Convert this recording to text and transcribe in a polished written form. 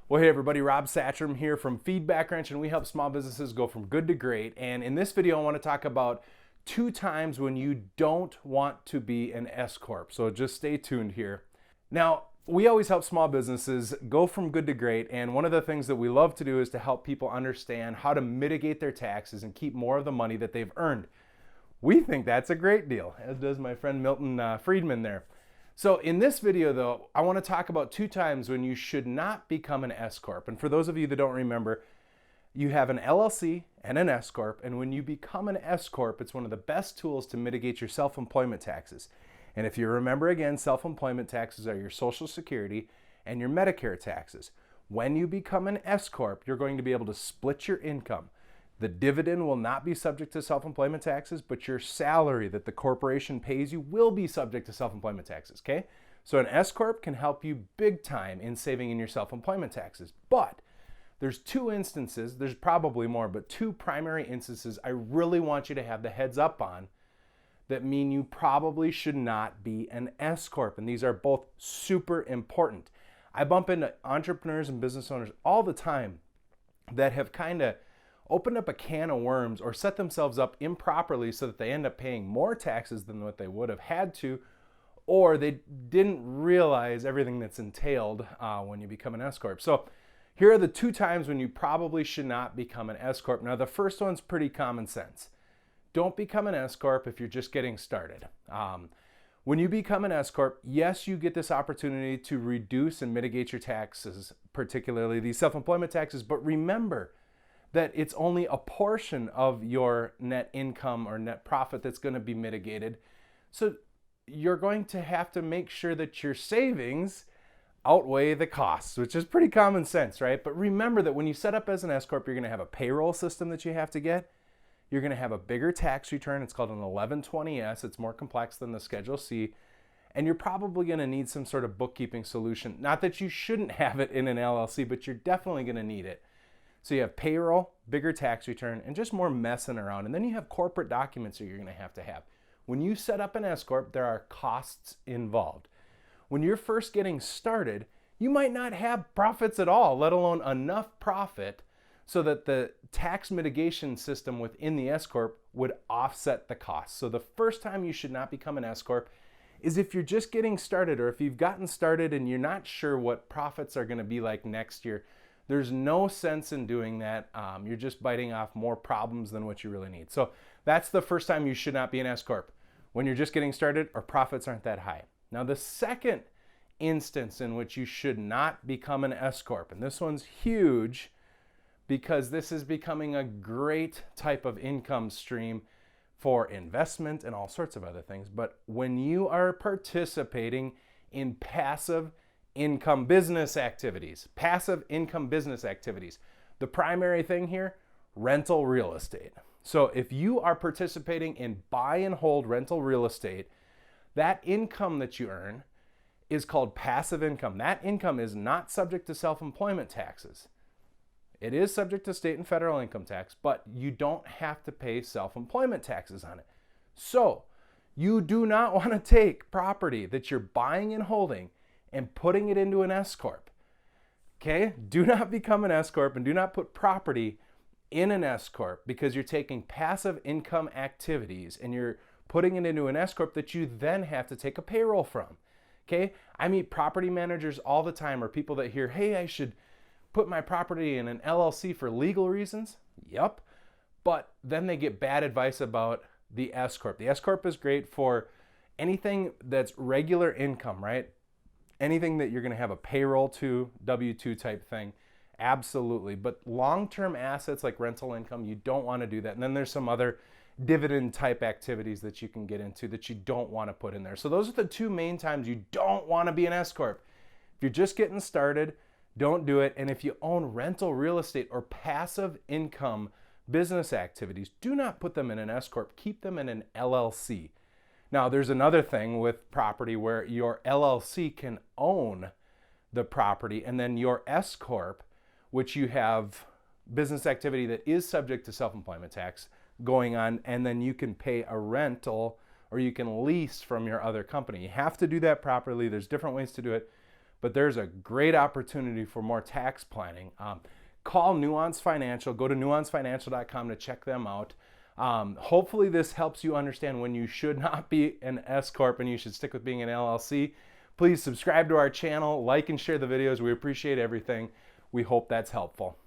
Well, hey everybody, Rob Satcham here from FeedbackWrench, and we help small businesses go from good to great. And in this video, I want to talk about 2 times when you don't want to be an S-corp. So just stay tuned here. Now, we always help small businesses go from good to great, and one of the things that we love to do is to help people understand how to mitigate their taxes and keep more of the money that they've earned. We think that's a great deal, as does my friend Milton Friedman there. So in this video though, I want to talk about 2 times when you should not become an S-corp. And for those of you that don't remember, you have an LLC and an S-corp, and when you become an S-corp, it's one of the best tools to mitigate your self-employment taxes. And if you remember again, self-employment taxes are your Social Security and your Medicare taxes. When you become an S-corp, you're going to be able to split your income. The dividend will not be subject to self-employment taxes, but your salary that the corporation pays you will be subject to self-employment taxes, okay? So an S-corp can help you big time in saving in your self-employment taxes. But there's 2 instances, there's probably more, but 2 primary instances I really want you to have the heads up on that mean you probably should not be an S-corp. And these are both super important. I bump into entrepreneurs and business owners all the time that have kind of opened up a can of worms or set themselves up improperly so that they end up paying more taxes than what they would have had to, or they didn't realize everything that's entailed when you become an S-corp. So here are the 2 times when you probably should not become an S-corp. Now the first one's pretty common sense. Don't become an S-corp if you're just getting started. When you become an S-corp, yes, you get this opportunity to reduce and mitigate your taxes, particularly these self-employment taxes, but remember that it's only a portion of your net income or net profit that's going to be mitigated. So you're going to have to make sure that your savings outweigh the costs, which is pretty common sense, right? But remember that when you set up as an S-corp, you're going to have a payroll system that you have to get. You're going to have a bigger tax return. It's called an 1120S. It's more complex than the Schedule C. And you're probably going to need some sort of bookkeeping solution. Not that you shouldn't have it in an LLC, but you're definitely going to need it. So you have payroll, bigger tax return, and just more messing around. And then you have corporate documents that you're going to have. When you set up an S-corp, there are costs involved. When you're first getting started, you might not have profits at all, let alone enough profit so that the tax mitigation system within the S-corp would offset the costs. So the first time you should not become an S-corp is if you're just getting started, or if you've gotten started and you're not sure what profits are going to be like next year. There's no sense in doing that. You're just biting off more problems than what you really need. So that's the first time you should not be an S-corp, when you're just getting started or profits aren't that high. Now the second instance in which you should not become an S-corp, and this one's huge because this is becoming a great type of income stream for investment and all sorts of other things. But when you are participating in passive income business activities, the primary thing here, rental real estate. So if you are participating in buy and hold rental real estate, that income that you earn is called passive income. That income is not subject to self-employment taxes. It is subject to state and federal income tax, but you don't have to pay self-employment taxes on it. So you do not want to take property that you're buying and holding and putting it into an S-corp. Okay? Do not become an S-corp and do not put property in an S-corp because you're taking passive income activities and you're putting it into an S-corp that you then have to take a payroll from. Okay? I meet property managers all the time, or people that hear, hey, I should put my property in an LLC for legal reasons. Yep. But then they get bad advice about the S-corp. The S-corp is great for anything that's regular income, right? Anything that you're going to have a payroll to, W-2 type thing, absolutely. But long-term assets like rental income, you don't want to do that. And then there's some other dividend type activities that you can get into that you don't want to put in there. So those are the 2 main times you don't want to be an S-corp. If you're just getting started, don't do it. And if you own rental real estate or passive income business activities, do not put them in an S-corp. Keep them in an LLC. Now, there's another thing with property where your LLC can own the property, and then your S-corp, which you have business activity that is subject to self-employment tax going on, and then you can pay a rental or you can lease from your other company. You have to do that properly. There's different ways to do it. but there's a great opportunity for more tax planning. Call Nuance Financial. Go to nuancefinancial.com to check them out. Hopefully this helps you understand when you should not be an S-corp and you should stick with being an LLC. Please subscribe to our channel, like and share the videos. We appreciate everything. We hope that's helpful.